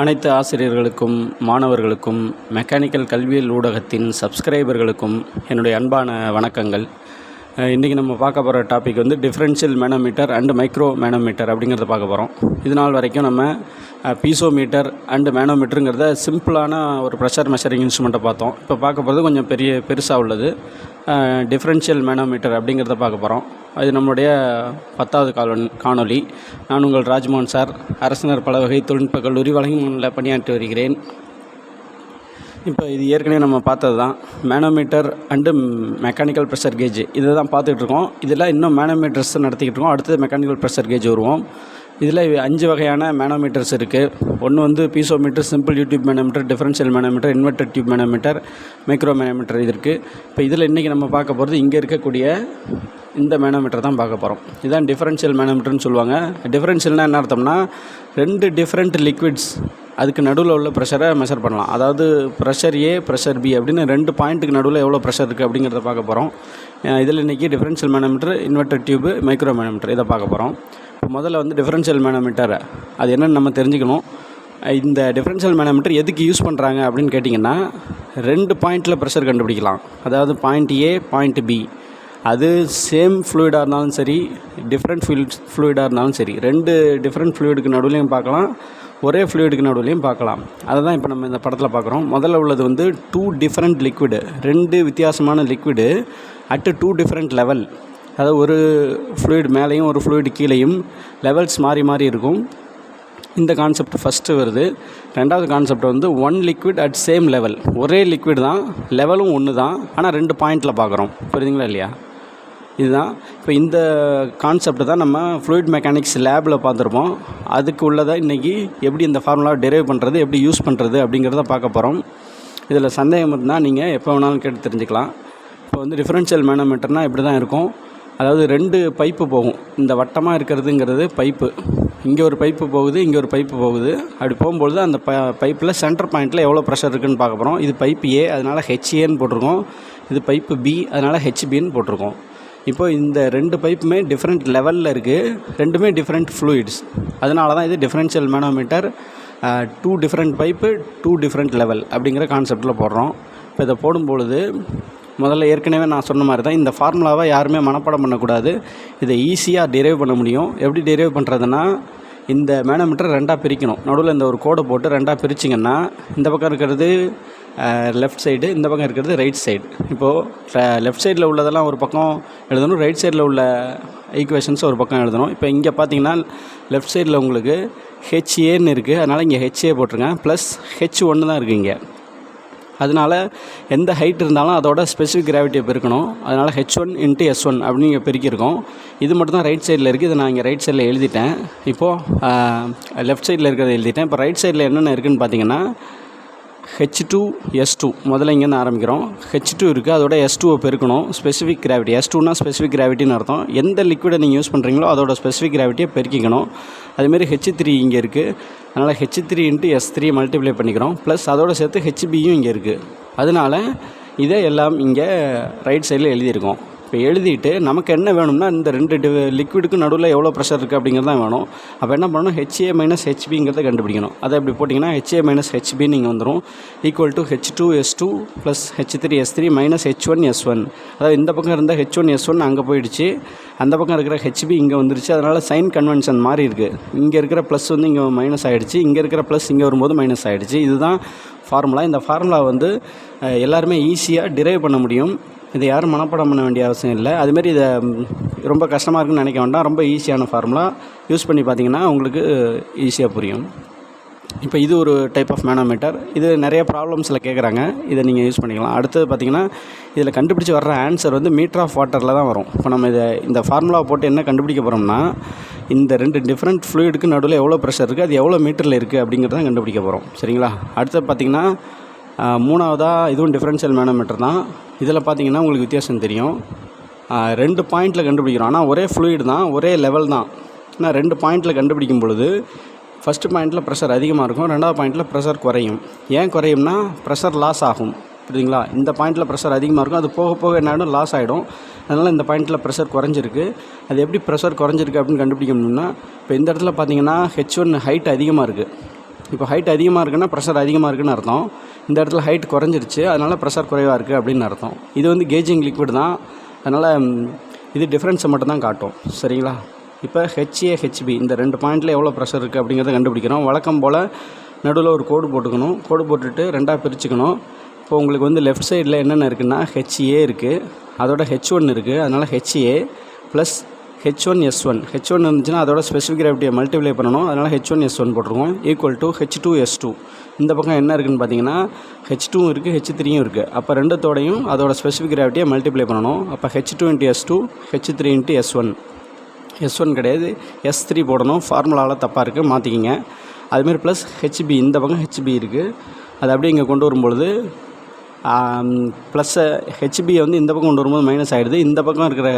அனைத்து ஆசிரியர்களுக்கும் மாணவர்களுக்கும் மெக்கானிக்கல் கல்வியியல் ஊடகத்தின் சப்ஸ்கிரைபர்களுக்கும் என்னுடைய அன்பான வணக்கங்கள். இன்றைக்கி நம்ம பார்க்க போகிற டாபிக் வந்து differential manometer and micro manometer அப்படிங்கிறத பார்க்க போகிறோம். இது நாள் வரைக்கும் நம்ம பீசோமீட்டர் அண்டு மேனோமீட்டருங்கிறத சிம்பிளான ஒரு ப்ரெஷர் மெஷரிங் இன்ஸ்ட்ருமெண்ட்டை பார்த்தோம். இப்போ பார்க்க போகிறது கொஞ்சம் பெருசாக உள்ளது டிஃப்ரென்ஷியல் மேனோமீட்டர் அப்படிங்கிறத பார்க்க போகிறோம். அது நம்மளுடைய 10வது காணொளி. நான் உங்கள் ராஜ்மோகன் சார், அரசினர் பல வகை தொழில்நுட்ப கல்லூரி வழங்கில் பணியாற்றி வருகிறேன். இப்போ இது ஏற்கனவே நம்ம பார்த்தது தான் manometer and mechanical pressure gauge, இதை தான் பார்த்துட்ருக்கோம். இதில் இன்னும் மேனோமீட்டர்ஸ் நடத்திக்கிட்டு இருக்கோம். அடுத்தது மெக்கானிக்கல் ப்ரெஷர் கேஜ் வருவோம். இதில் 5 வகையான மேனோமீட்டர்ஸ் இருக்குது. ஒன்று வந்து piezometer, simple tube manometer, differential manometer, inverted tube manometer, micro manometer இது இருக்குது. இப்போ இதில் இன்றைக்கி நம்ம பார்க்க போகிறது இங்கே இருக்கக்கூடிய இந்த மேனோமீட்டர் தான் பார்க்க போகிறோம். இதுதான் டிஃபரன்ஷியல் மேனோமீட்டர்னு சொல்லுவாங்க. டிஃபரன்ஷியல்னால் என்ன அர்த்தம்னா 2 டிஃப்ரெண்ட் லிக்விட்ஸ் அதுக்கு நடுவில் உள்ள ப்ரெஷரை மெஷர் பண்ணலாம். அதாவது ப்ரெஷர் ஏ, ப்ரெஷர் பி அப்படின்னு 2 பாயிண்ட்டுக்கு நடுவில் எவ்வளோ ப்ரெஷர் இருக்குது அப்படிங்கிறத பார்க்க போகிறோம். இதில் இன்றைக்கி differential manometer, inverted tube, micro manometer இதை பார்க்க போகிறோம். இப்போ முதல்ல வந்து டிஃபரன்ஷியல் மேனோமீட்டர் அது என்னென்னு நம்ம தெரிஞ்சுக்கணும். இந்த டிஃபரன்ஷியல் மேனோமீட்டர் எதுக்கு யூஸ் பண்ணுறாங்க அப்படின்னு கேட்டிங்கன்னா 2 பாயிண்டில் ப்ரெஷர் கண்டுபிடிக்கலாம். அதாவது பாயிண்ட் ஏ, பாயிண்ட் பி. அது சேம் ஃப்ளூயிடாக இருந்தாலும் சரி, டிஃப்ரெண்ட் ஃப்ளூயிடாக இருந்தாலும் சரி, 2 டிஃப்ரெண்ட் ஃப்ளூயிடுக்கு நடுவுலையும் பார்க்கலாம், ஒரே ஃப்ளூயிடுக்கு நடுவுலையும் பார்க்கலாம். அதை தான் இப்போ நம்ம இந்த படத்தில் பார்க்குறோம். முதல்ல உள்ளது வந்து 2 டிஃப்ரெண்ட் லிக்விடு, 2 வித்தியாசமான லிக்விடு அட் 2 டிஃப்ரெண்ட் லெவல். அதாவது ஒரு ஃப்ளூயிட் மேலேயும் ஒரு ஃப்ளூயிட் கீழேயும் லெவல்ஸ் மாறி மாறி இருக்கும். இந்த கான்செப்ட் ஃபஸ்ட்டு வருது. ரெண்டாவது கான்செப்ட் வந்து 1 லிக்விட் அட் சேம் லெவல். ஒரே லிக்விட் தான், லெவலும் ஒன்று தான், ஆனால் 2 பாயிண்டில் பார்க்குறோம். புரியுதுங்களா இல்லையா? இதுதான் இப்போ இந்த கான்செப்ட் தான் நம்ம ஃப்ளூயிட் மெக்கானிக்ஸ் லேபில் பார்த்துருப்போம். அதுக்கு உள்ளதாக இன்றைக்கி எப்படி இந்த ஃபார்முலாவை டெரைவ் பண்ணுறது, எப்படி யூஸ் பண்ணுறது அப்படிங்கிறத பார்க்க போகிறோம். இதில் சந்தேகம் இருந்தால் நீங்கள் எப்போ வேணாலும் கேட்டு தெரிஞ்சுக்கலாம். இப்போ வந்து டிஃபரன்ஷியல் மேனோமீட்டர்னால் இப்படி தான் இருக்கும். அதாவது 2 பைப்பு போகும். இந்த வட்டமாக இருக்கிறதுங்கிறது பைப்பு. இங்கே ஒரு பைப்பு போகுது, இங்கே ஒரு பைப்பு போகுது. அப்படி போகும்பொழுது அந்த பைப்பில் சென்டர் பாயிண்ட்டில் எவ்வளோ ப்ரெஷர் இருக்குதுன்னு பார்க்க போகிறோம். இது பைப்பு ஏ, அதனால் ஹெச்ஏன்னு போட்டிருக்கோம். இது பைப்பு பி, அதனால் ஹெச்பின்னு போட்டிருக்கோம். இப்போ இந்த 2 பைப்புமே டிஃப்ரெண்ட் லெவலில் இருக்குது, 2மே டிஃப்ரெண்ட் ஃப்ளூயிட்ஸ். அதனால தான் இது differential manometer. 2 different pipe, 2 different level அப்படிங்கிற கான்செப்டில் போடுறோம். இப்போ இதை போடும்பொழுது முதல்ல ஏற்கனவே நான் சொன்ன மாதிரி தான் இந்த ஃபார்முலாவை யாருமே மனப்பாடம் பண்ணக்கூடாது. இதை ஈஸியாக டெரைவ் பண்ண முடியும். எப்படி டெரைவ் பண்ணுறதுன்னா, இந்த மேனோமீட்டர் 2ஆக பிரிக்கணும். நடுவில் இந்த ஒரு கோடை போட்டு 2ஆக பிரிச்சிங்கன்னா இந்த பக்கம் இருக்கிறது லெஃப்ட் சைடு, இந்த பக்கம் இருக்கிறது ரைட் சைடு. இப்போது லெஃப்ட் சைடில் உள்ளதெல்லாம் ஒரு பக்கம் எழுதணும், ரைட் சைடில் உள்ள ஈக்குவேஷன்ஸ் ஒரு பக்கம் எழுதணும். இப்போ இங்கே பார்த்தீங்கன்னா லெஃப்ட் சைடில் உங்களுக்கு ஹெச்ஏன்னு இருக்குது, அதனால் இங்கே ஹெச்ஏ போட்டிருங்க. ப்ளஸ் H1 தான் இருக்குது இங்கே. அதனால் எந்த ஹைட் இருந்தாலும் அதோட ஸ்பெசிஃபிக் கிராவிட்டியை பெருக்கணும். அதனால் H1 × S1 அப்படின்னு இங்கே பெருக்கியிருக்கோம். இது மட்டும் தான் ரைட் சைடில் இருக்குது. இதை நான் இங்கே ரைட் சைடில் எழுதிட்டேன். இப்போது லெஃப்ட் சைடில் இருக்கிறத எழுதிட்டேன். இப்போ ரைட் சைடில் என்னென்ன இருக்குதுன்னு பார்த்தீங்கன்னா H2 S2 முதல்ல இங்கேருந்து ஆரம்பிக்கிறோம். H2 இருக்குது, அதோட S2 பெருக்கணும். ஸ்பெசிஃபிக் கிராவிட்டி, S2னா ஸ்பெசிஃபிக் கிராவிட்டின்னு அர்த்தம். எந்த லிக்விடை நீங்கள் யூஸ் பண்ணுறீங்களோ அதோட ஸ்பெசிஃபிக் கிராவிட்டியை பெருக்கிக்கணும். அதுமாரி H3 இங்கே இருக்குது, அதனால் H3 × S3 மல்டிப்ளை பண்ணிக்கிறோம். ப்ளஸ் அதோட சேர்த்து HBயும் இங்கே இருக்குது. அதனால் இதை எல்லாம் இங்கே ரைட் சைடில் எழுதியிருக்கோம். இப்போ எழுதிட்டு நமக்கு என்ன வேணும்னா இந்த 2 லிக்விடுக்கு நடுவில் எவ்வளோ ப்ரெஷர் இருக்குது அப்படிங்கிறது தான் வேணும். அப்போ என்ன பண்ணணும், HA - HBங்கிறத கண்டுபிடிக்கணும். அதை எப்படி போட்டிங்கன்னா HA - HB நீங்கள் வந்துடும் equal to H2 S2 plus H3 S3 - H1 S1. அதாவது இந்த பக்கம் இருந்த H1 S1 அங்கே போயிடுச்சு, அந்த பக்கம் இருக்கிற HB இங்கே வந்துருச்சு. அதனால் சைன் கன்வென்ஷன் மாறி இருக்குது. இங்கே இருக்கிற ப்ளஸ் வந்து இங்கே மைனஸ் ஆகிடுச்சு, இங்கே இருக்கிற ப்ளஸ் இங்கே வரும்போது மைனஸ் ஆகிடுச்சு. இதுதான் ஃபார்முலா. இந்த ஃபார்முலா வந்து எல்லாருமே ஈஸியாக டிரைவ் பண்ண முடியும். இதை யாரும் மனப்பாடம் பண்ண வேண்டிய அவசியம் இல்லை. அதுமாரி இதை ரொம்ப கஷ்டமாக இருக்குன்னு நினைக்க வேண்டாம். ரொம்ப ஈஸியான ஃபார்முலா. யூஸ் பண்ணி பார்த்தீங்கன்னா உங்களுக்கு ஈஸியாக புரியும். இப்போ இது ஒரு டைப் ஆஃப் மேனோமீட்டர். இது நிறைய ப்ராப்ளம்ஸில் கேட்குறாங்க. இதை நீங்கள் யூஸ் பண்ணிக்கலாம். அடுத்தது பார்த்திங்கன்னா இதில் கண்டுபிடிச்சி வர்ற ஆன்சர் வந்து மீட்டர் ஆஃப் வாட்டரில் தான் வரும். இப்போ நம்ம இந்த ஃபார்முலாவை போட்டு என்ன கண்டுபிடிக்க போகிறோம்னா, இந்த 2 டிஃப்ரெண்ட் ஃப்ளூயிடுக்கு நடுவில் எவ்வளோ ப்ரெஷர் இருக்குது, அது எவ்வளோ மீட்டரில் இருக்குது அப்படிங்கிறத கண்டுபிடிக்க போகிறோம். சரிங்களா? அடுத்தது பார்த்திங்கன்னா மூணாவதாக இதுவும் டிஃபரன்ஷியல் மேனோமீட்டர் தான். இதில் பார்த்தீங்கன்னா உங்களுக்கு வித்தியாசம் தெரியும். 2 பாயிண்டில் கண்டுபிடிக்கிறோம், ஆனால் ஒரே ஃப்ளூயிட் தான், ஒரே லெவல் தான். ஆனால் 2 பாயிண்டில் கண்டுபிடிக்கும் பொழுது ஃபஸ்ட்டு பாயிண்டில் ப்ரெஷர் அதிகமாக இருக்கும், 2வது பாயிண்டில் ப்ரெஷர் குறையும். ஏன் குறையும்னா ப்ரெஷர் லாஸ் ஆகும். புரியுதுங்களா? இந்த பாயிண்டில் ப்ரெஷர் அதிகமாக இருக்கும், அது போக போக என்ன ஆகிடும், லாஸ் ஆகிடும். அதனால் இந்த பாயிண்டில் ப்ரெஷர் குறைஞ்சிருக்கு. அது எப்படி ப்ரெஷர் குறைஞ்சிருக்கு அப்படின்னு கண்டுபிடிக்கணும்னா, இப்போ இந்த இடத்துல பார்த்தீங்கன்னா H1 ஹைட் அதிகமாக இருக்குது, இப்போ ஹைட் அதிகமாக இருக்குன்னா ப்ரெஷர் அதிகமாக இருக்குதுன்னு அர்த்தம். இந்த இடத்துல ஹைட் குறைஞ்சிருச்சு, அதனால் ப்ரெஷர் குறைவாக இருக்குது அப்படின்னு அர்த்தம். இது வந்து கேஜிங் லிக்விட் தான், அதனால் இது டிஃப்ரென்ஸை மட்டும்தான் காட்டும். சரிங்களா? இப்போ ஹெச்ஏ ஹெச்பி இந்த 2 பாயிண்டில் எவ்வளோ ப்ரெஷர் இருக்குது அப்படிங்கிறத கண்டுபிடிக்கிறோம். வழக்கம் போல் நடுவில் ஒரு கோடு போட்டுக்கணும். கோடு போட்டுட்டு 2ஆக பிரிச்சுக்கணும். இப்போ உங்களுக்கு வந்து லெஃப்ட் சைடில் என்னென்ன இருக்குன்னா ஹெச்ஏ இருக்குது, அதோட H1 இருக்குது. அதனால் ஹெச்ஏ ப்ளஸ் H1S1. H1 இருந்துச்சுன்னா அதோட ஸ்பெசிஃபிக் கிராவிட்டியை மல்டிப்ளை பண்ணணும். அதனால் H1S1 போட்டிருக்கோம் ஈக்குவல் டு H2S2. இந்த பக்கம் என்ன இருக்குதுன்னு பார்த்தீங்கன்னா H2 இருக்குது, H3யும் இருக்குது. அப்போ ரெண்டுத்தோடையும் அதோட ஸ்பெசிஃபிக் கிராவிட்டியை மல்டிப்ளை பண்ணணும். அப்போ H2 × S2, H3 × S1. S1 கிடையாது, S3 போடணும். ஃபார்முலாவில் தப்பாக இருக்குது, மாற்றிக்கிங்க. அதுமாரி ப்ளஸ் ஹெச்பி, இந்த பக்கம் ஹெச்பி இருக்குது. அது அப்படியே இங்கே கொண்டு வரும்பொழுது ப்ளஸ்ஸை ஹெச்பியை வந்து இந்த பக்கம் கொண்டு வரும்போது மைனஸ் ஆகிடுது. இந்த பக்கம் இருக்கிற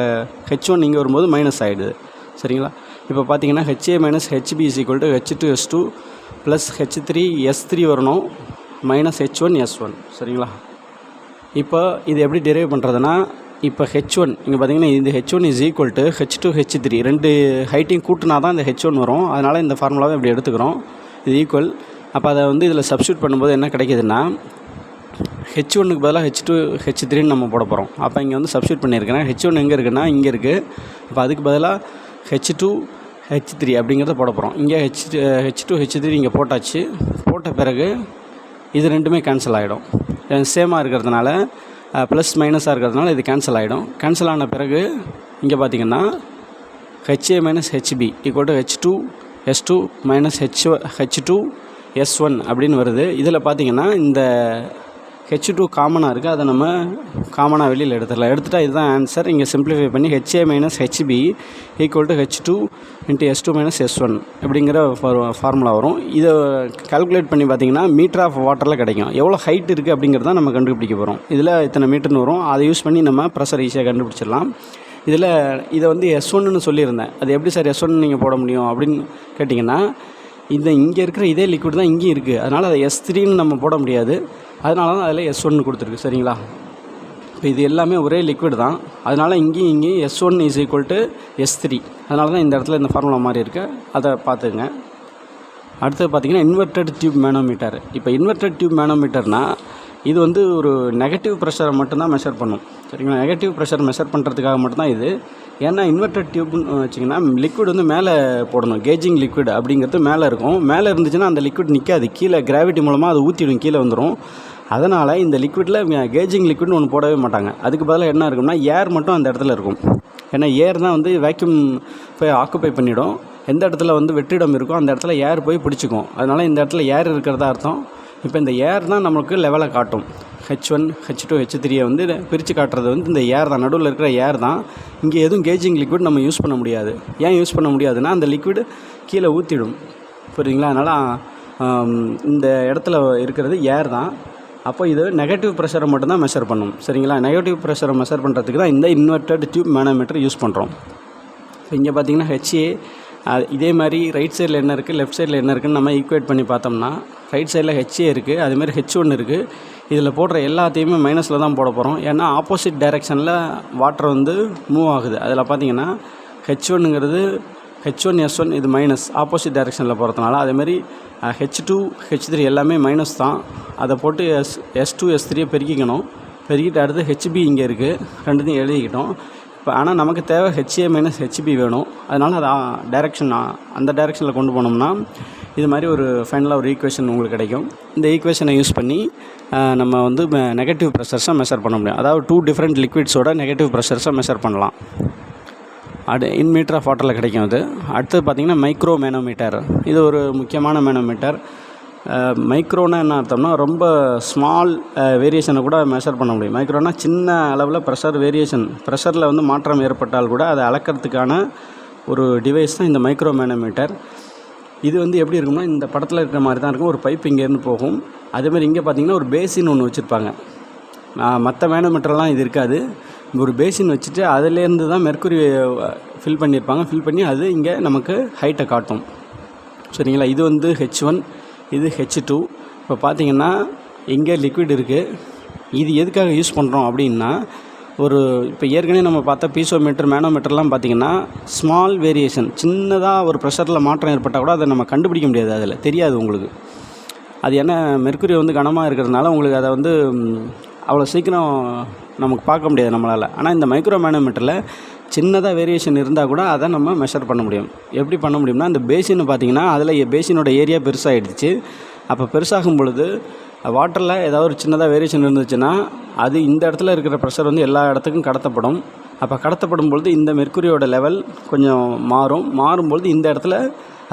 H1 இங்கே வரும்போது மைனஸ் ஆகிடுது. சரிங்களா? இப்போ பார்த்தீங்கன்னா HA minus HB is equal to H2S2 plus H3S3 வரணும் மைனஸ் H1S1. சரிங்களா? இப்போ இது எப்படி டெரைவ் பண்ணுறதுன்னா, இப்போ H1 இங்கே பார்த்தீங்கன்னா இந்த H1 is equal to H2 H3 ரெண்டு ஹைட்டையும் கூட்டினா தான் இந்த H1 வரும். அதனால் இந்த ஃபார்முலாவை இப்படி எடுத்துக்கிறோம். இது ஈக்குவல். அப்போ அதை வந்து இதில் சப்ஸ்டியூட் பண்ணும்போது என்ன கிடைக்கிதுன்னா H1க்கு பதிலாக H2 H3ன்னு நம்ம போட போகிறோம். அப்போ இங்கே வந்து சப்ஸ்டியூட் பண்ணியிருக்கிறேன். H1 எங்கே இருக்குன்னா இங்கே இருக்குது. அப்போ அதுக்கு பதிலாக H2 H3 அப்படிங்கிறத போட போகிறோம். இங்கே H2 H3 இங்கே போட்டாச்சு. போட்ட பிறகு இது ரெண்டுமே கேன்சல் ஆகிடும். சேமாக இருக்கிறதுனால ப்ளஸ் மைனஸாக இருக்கிறதுனால இது கேன்சல் ஆகிடும். கேன்சல் ஆன பிறகு இங்கே பார்த்திங்கன்னா HA minus HB equal to H2S2 minus H2S1 அப்படின்னு வருது. இதில் பார்த்திங்கன்னா இந்த H2 காமனாக இருக்குது, அதை நம்ம காமனாக வெளியில் எடுத்துடலாம். எடுத்துகிட்டா இதுதான் ஆன்சர். இங்கே சிம்பிளிஃபை பண்ணி HA minus HB equal to H2 × S2 minus S1 அப்படிங்கிற ஃபார்முலா வரும். இதை கால்குலேட் பண்ணி பார்த்திங்கன்னா மீட்டர் ஆஃப் வாட்டரில் கிடைக்கும். எவ்வளோ ஹைட் இருக்குது அப்படிங்கிறத நம்ம கண்டுபிடிக்க போகிறோம். இதில் இத்தனை மீட்டர்னு வரும். அதை யூஸ் பண்ணி நம்ம ப்ரெஷர் ஈஸியாக கண்டுபிடிச்சிடலாம். இதில் இதை வந்து S1ன்னு சொல்லியிருந்தேன். அது எப்படி சார் S1 நீங்கள் போட முடியும் அப்படின்னு கேட்டிங்கன்னா, இங்கே இருக்கிற இதே லிக்விட் தான் இங்கேயும் இருக்குது. அதனால் அதை S3ன்னு நம்ம போட முடியாது. அதனால தான் அதில் S1 கொடுத்துருக்கு. சரிங்களா? இப்போ இது எல்லாமே ஒரே லிக்விட் தான். அதனால் இங்கேயும் S1 is equal to S3. அதனால தான் இந்த இடத்துல இந்த ஃபார்முலா மாதிரி இருக்குது. அதை பார்த்துக்குங்க. அடுத்தது பார்த்திங்கன்னா இன்வெர்டட் டியூப் மேனோமீட்டர். இப்போ இன்வெர்டட் டியூப் மேனோமீட்டர்னால் இது வந்து ஒரு நெகட்டிவ் ப்ரெஷரை மட்டும்தான் மெஷர் பண்ணும். சரிங்களா? நெகட்டிவ் ப்ரெஷர் மெஷர் பண்ணுறதுக்காக மட்டும்தான் இது. ஏன்னா இன்வெர்டட் டியூப்னு வச்சிங்கன்னா லிக்விட் வந்து மேலே போடணும். கேஜிங் லிக்விட் அப்படிங்கிறது மேலே இருக்கும். மேலே இருந்துச்சுன்னா அந்த லிக்விட் நிற்காது, கீழே கிராவிட்டி மூலமாக அது ஊற்றிடும், கீழே வந்துடும். அதனால் இந்த லிக்விடில் கேஜிங் லிக்விட்னு ஒன்று போடவே மாட்டாங்க. அதுக்கு பதிலாக என்ன இருக்கும்னா ஏர் மட்டும் அந்த இடத்துல இருக்கும். ஏன்னா ஏர் தான் வந்து வேக்யூம் போய் ஆக்குப்பை பண்ணிவிடும். எந்த இடத்துல வந்து வெற்றிடம் இருக்கோ அந்த இடத்துல ஏர் போய் பிடிச்சிக்கும். அதனால் இந்த இடத்துல ஏர் இருக்கிறதா அர்த்தம். இப்போ இந்த ஏர் தான் நமக்கு லெவலை காட்டும். H1 H2 H3 வந்து பிரித்து காட்டுறது வந்து இந்த ஏர் தான், நடுவில் இருக்கிற ஏர் தான். இங்கே எதுவும் கேஜிங் லிக்விட் நம்ம யூஸ் பண்ண முடியாது. ஏன் யூஸ் பண்ண முடியாதுன்னா அந்த லிக்விட் கீழே ஊற்றிடும். புரியுதுங்களா? அதனால் இந்த இடத்துல இருக்கிறது ஏர் தான். அப்போ இது நெகட்டிவ் ப்ரெஷரை மட்டும்தான் மெஷர் பண்ணும். சரிங்களா? நெகட்டிவ் ப்ரெஷரை மெஷர் பண்ணுறதுக்கு தான் இந்த இன்வெர்டட் டியூப் மேனோமீட்டர் யூஸ் பண்ணுறோம். இப்போ இங்கே பார்த்திங்கன்னா HA இதே மாதிரி ரைட் சைடில் என்ன இருக்குது, லெஃப்ட் சைடில் என்ன இருக்குதுன்னு நம்ம ஈக்குவேட் பண்ணி பார்த்தோம்னா ரைட் சைடில் HA இருக்குது, அதுமாரி H1 இருக்குது. இதில் போடுற எல்லாத்தையுமே மைனஸில் தான் போட போகிறோம். ஏன்னா ஆப்போசிட் டைரெக்ஷனில் வாட்டர் வந்து மூவ் ஆகுது. அதில் பார்த்திங்கன்னா H1ங்கிறது H1S1 இது மைனஸ் ஆப்போசிட் டைரெக்ஷனில் போகிறதுனால, அதேமாதிரி H2 H3 எல்லாமே மைனஸ் தான். அதை போட்டு S2 S3 பெருக்கிக்கணும். பெருக்கிட்டு அடுத்து HB இங்கே இருக்குது, ரெண்டுத்தையும் எழுதிக்கிட்டோம். இப்போ ஆனால் நமக்கு தேவை HA மைனஸ் HB வேணும். அதனால் அதை டைரெக்ஷன் அந்த டைரெக்ஷனில் கொண்டு போனோம்னா இது மாதிரி ஒரு ஃபைனலாக ஒரு ஈக்குவேஷன் உங்களுக்கு கிடைக்கும். இந்த ஈக்குவேஷனை யூஸ் பண்ணி நம்ம வந்து நெகட்டிவ் ப்ரெஷர்ஸை மெஷர் பண்ண முடியும். அதாவது 2 டிஃப்ரெண்ட் லிக்விட்ஸோட நெகட்டிவ் ப்ரெஷர்ஸை மெஷர் பண்ணலாம். இன் மீட்டர் ஆஃப் வாட்டரில் கிடைக்கும். அது அடுத்தது பார்த்திங்கன்னா மைக்ரோ மேனோமீட்டர். இது ஒரு முக்கியமான மேனோமீட்டர். மைக்ரோனா என்ன அர்த்தம்னா ரொம்ப ஸ்மால் வேரியேஷனை கூட மெஷர் பண்ண முடியும். மைக்ரோனா சின்ன அளவில் ப்ரெஷர் வேரியேஷன், ப்ரெஷரில் வந்து மாற்றம் ஏற்பட்டால் கூட அதை அளக்கிறதுக்கான ஒரு டிவைஸ் தான் இந்த மைக்ரோ மேனோமீட்டர். இது வந்து எப்படி இருக்கும்னா இந்த படத்தில் இருக்கிற மாதிரி தான் இருக்கும். ஒரு பைப் இங்கேருந்து போகும். அதேமாதிரி இங்கே பார்த்திங்கன்னா ஒரு பேசின் ஒன்று வச்சுருப்பாங்க. மற்ற மேனோமீட்டர்லாம் இது இருக்காது. ஒரு பேசின் வச்சுட்டு அதிலேருந்து தான் மெர்க்குரி ஃபில் பண்ணியிருப்பாங்க. ஃபில் பண்ணி அது இங்கே நமக்கு ஹைட்டை காட்டும். சரிங்களா? இது வந்து H1, இது H2. இப்போ பார்த்திங்கன்னா இங்கே லிக்விட் இருக்குது. இது எதுக்காக யூஸ் பண்ணுறோம் அப்படின்னா இப்போ ஏற்கனவே நம்ம பார்த்த பீசோமீட்டர் மேனோமீட்டர்லாம் பார்த்திங்கன்னா ஸ்மால் வேரியேஷன், சின்னதாக ஒரு ப்ரெஷரில் மாற்றம் ஏற்பட்டால் கூட அதை நம்ம கண்டுபிடிக்க முடியாது, அதில் தெரியாது உங்களுக்கு. அது ஏன்னா மெர்க்குரி வந்து கனமாக இருக்கிறதுனால உங்களுக்கு அதை வந்து அவ்வளோ சீக்கிரம் நமக்கு பார்க்க முடியாது நம்மளால். ஆனால் இந்த மைக்ரோ மேனோமீட்டரில் சின்னதாக வேரியேஷன் இருந்தால் கூட அதை நம்ம மெஷர் பண்ண முடியும். எப்படி பண்ண முடியும்னா, இந்த பேசின்னு பார்த்திங்கன்னா அதில் பேசினோட ஏரியா பெருசாகிடுச்சு. அப்போ பெருசாகும் பொழுது வாட்டரில் ஏதாவது ஒரு சின்னதாக வேரியேஷன் இருந்துச்சுன்னா அது இந்த இடத்துல இருக்கிற ப்ரெஷர் வந்து எல்லா இடத்துக்கும் கடத்தப்படும். அப்போ கடத்தப்படும் பொழுது இந்த மெர்க்குரியோட லெவல் கொஞ்சம் மாறும்பொழுது இந்த இடத்துல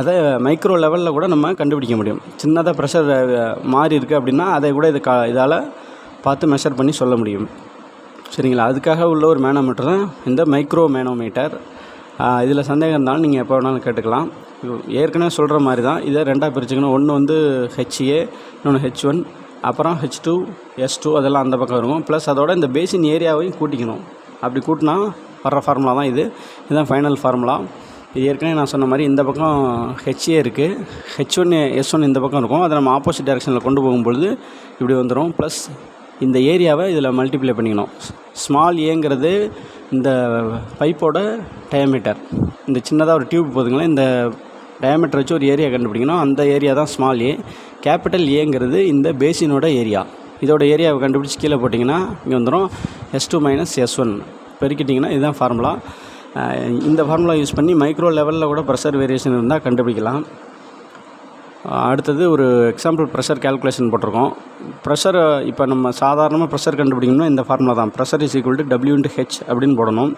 அதை மைக்ரோ லெவலில் கூட நம்ம கண்டுபிடிக்க முடியும். சின்னதாக ப்ரெஷர் மாறி இருக்குது அப்படின்னா அதை கூட இதால் பார்த்து மெஷர் பண்ணி சொல்ல முடியும். சரிங்களா? அதுக்காக உள்ள ஒரு மேனோமீட்டர் தான் இந்த மைக்ரோ மேனோமீட்டர். இதில் சந்தேகம் இருந்தாலும் நீங்கள் எப்போ வேணாலும் கேட்டுக்கலாம். ஏற்கனவே சொல்கிற மாதிரி தான் இதை ரெண்டாக பிரிச்சுக்கணும். ஒன்று வந்து HA, இன்னொன்று H1, அப்புறம் H2, S2 அதெல்லாம் அந்த பக்கம் இருக்கும். ப்ளஸ் அதோட இந்த பேசின் ஏரியாவையும் கூட்டிக்கணும். அப்படி கூட்டினா வர்ற ஃபார்முலா தான் இதுதான் ஃபைனல் ஃபார்முலா. இது ஏற்கனவே நான் சொன்ன மாதிரி இந்த பக்கம் HA இருக்குது, H1, S1 இந்த பக்கம் இருக்கும். அதை நம்ம ஆப்போசிட் டைரெக்ஷனில் கொண்டு போகும்பொழுது இப்படி வந்துடும். ப்ளஸ் இந்த ஏரியாவை இதில் மல்டிப்ளை பண்ணிக்கணும். ஸ்மால் ஏங்கிறது இந்த பைப்போட டயாமீட்டர். இந்த சின்னதாக ஒரு டியூப் போதுங்களேன், இந்த டயாமீட்டர் வச்சு ஒரு ஏரியா கண்டுபிடிக்கணும். அந்த ஏரியா தான் ஸ்மால் ஏ. கேபிட்டல் ஏங்கிறது இந்த பேசினோட ஏரியா. இதோட ஏரியாவை கண்டுபிடிச்சி கீழே போட்டிங்கன்னா இங்கே வந்துடும் S2 - S1 பெருக்கிட்டிங்கன்னா இதுதான் ஃபார்முலா. இந்த ஃபார்முலா யூஸ் பண்ணி மைக்ரோ லெவலில் கூட ப்ரெஷர் வேரியேஷன் இருந்தால் கண்டுபிடிக்கலாம். அடுத்தது ஒரு எக்ஸாம்பிள் ப்ரெஷர் கேல்குலேஷன் போட்டிருக்கோம். ப்ரெஷர் இப்போ நம்ம சாதாரணமாக ப்ரெஷர் கண்டுபிடிக்கணும்னா இந்த ஃபார்முலா தான். Pressure is equal to W/H அப்படின்னு போடணும்.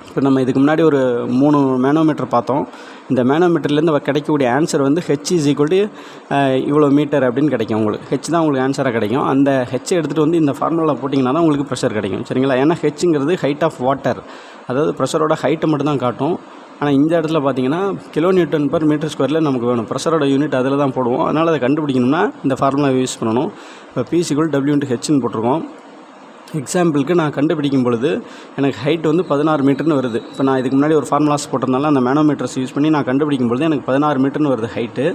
இப்போ நம்ம இதுக்கு முன்னாடி ஒரு 3 மேனோமீட்டர் பார்த்தோம். இந்த மேனோமீட்டர்லேருந்து கிடைக்கக்கூடிய ஆன்சர் வந்து H இஸ் ஈக்குவல் டு இவ்வளோ மீட்டர் அப்படின்னு கிடைக்கும். உங்களுக்கு H தான் உங்களுக்கு ஆன்சராக கிடைக்கும். அந்த H எடுத்துகிட்டு வந்து இந்த ஃபார்முலாவில் போட்டிங்கன்னா தான் உங்களுக்கு ப்ரெஷர் கிடைக்கும். சரிங்களா? ஏன்னா Hங்கிறது ஹைட் ஆஃப் வாட்டர், அதாவது ப்ரெஷரோட ஹைட்டை மட்டும் தான் காட்டும். ஆனால் இந்த இடத்துல பார்த்தீங்கன்னா kN/m² நமக்கு வேணும். ப்ரெஷரோட யூனிட் அதில் தான் போடுவோம். அதனால் அதை கண்டுபிடிக்கணும்னா இந்த ஃபார்முலாவை யூஸ் பண்ணணும். இப்போ P = W/Hன்னு போட்டிருக்கோம். எக்ஸாம்பிளுக்கு நான் கண்டுபிடிக்கும் பொழுது எனக்கு ஹைட் வந்து 16 மீட்டர்னு வருது. இப்போ நான் இதுக்கு முன்னாடி ஒரு ஃபார்முலாஸ் போட்டிருந்தாலும் அந்த மேனோமீட்டர்ஸ் யூஸ் பண்ணி நான் கண்டுபிடிக்கும் பொழுது எனக்கு 16 மீட்டர்னு வருது ஹைட்டு.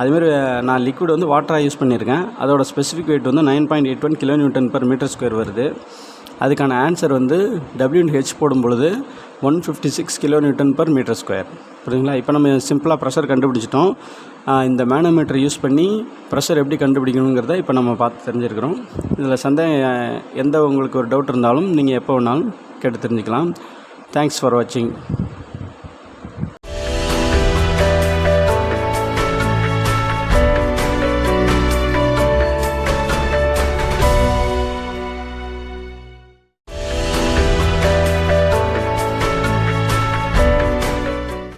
அதுமாரி நான் லிக்விட் வந்து வாட்டராக யூஸ் பண்ணியிருக்கேன். அதோட ஸ்பெசிஃபிக் வெயிட் வந்து 9.81 kN/m² வருது. அதுக்கான ஆன்சர் வந்து W/H போடும் பொழுது 156 kN/m². புரியுதுங்களா? இப்போ நம்ம சிம்பிளாக ப்ரெஷர் கண்டுபிடிச்சிட்டோம். இந்த மேனோமீட்டர் யூஸ் பண்ணி ப்ரெஷர் எப்படி கண்டுபிடிக்கணுங்கிறத இப்போ நம்ம பார்த்து தெரிஞ்சுருக்கிறோம். இதில் உங்களுக்கு ஒரு டவுட் இருந்தாலும் நீங்கள் எப்போ வேணாலும் கேட்டு தெரிஞ்சுக்கலாம். தேங்க்ஸ் ஃபார் வாட்சிங்.